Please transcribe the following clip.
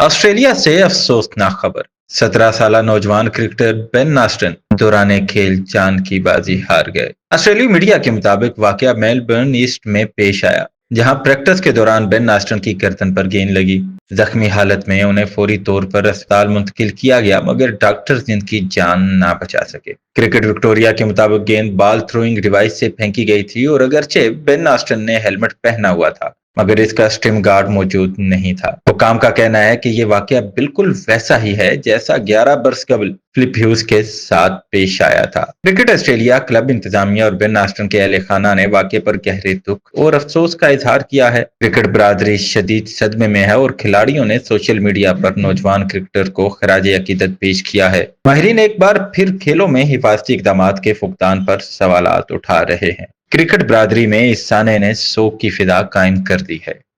Australia سے افسوسناک خبر، 17 سالہ نوجوان کرکٹر بین ناسٹن دوران کھیل جان کی بازی ہار گئے۔ آسٹریلوی میڈیا کے مطابق واقعہ میلبرن ایسٹ میں پیش آیا، جہاں پریکٹس کے دوران بین ناسٹن کی گردن پر گیند لگی۔ زخمی حالت میں انہیں فوری طور پر اسپتال منتقل کیا گیا، مگر ڈاکٹرز ان کی جان نہ بچا سکے۔ کرکٹ وکٹوریا کے مطابق گیند بال تھروئنگ ڈیوائس سے پھینکی گئی تھی اور اگرچہ بین ناسٹن نے ہیلمٹ پہنا ہوا تھا، مگر اس کا اسٹم گارڈ موجود نہیں تھا۔ حکام کا کہنا ہے کہ یہ واقعہ بالکل ویسا ہی ہے جیسا 11 برس قبل فلپ ہیوز کے ساتھ پیش آیا تھا۔ کرکٹ آسٹریلیا کلب انتظامیہ اور بین ناسٹن کے اہل خانہ نے واقعے پر گہرے دکھ اور افسوس کا اظہار کیا ہے۔ کرکٹ برادری شدید صدمے میں ہے اور کھلاڑیوں نے سوشل میڈیا پر نوجوان کرکٹر کو خراج عقیدت پیش کیا ہے۔ ماہرین ایک بار پھر کھیلوں میں حفاظتی اقدامات کے فقدان پر سوالات اٹھا رہے ہیں۔ کرکٹ برادری میں اس سانحے نے سوگ کی فضا قائم کر دی ہے۔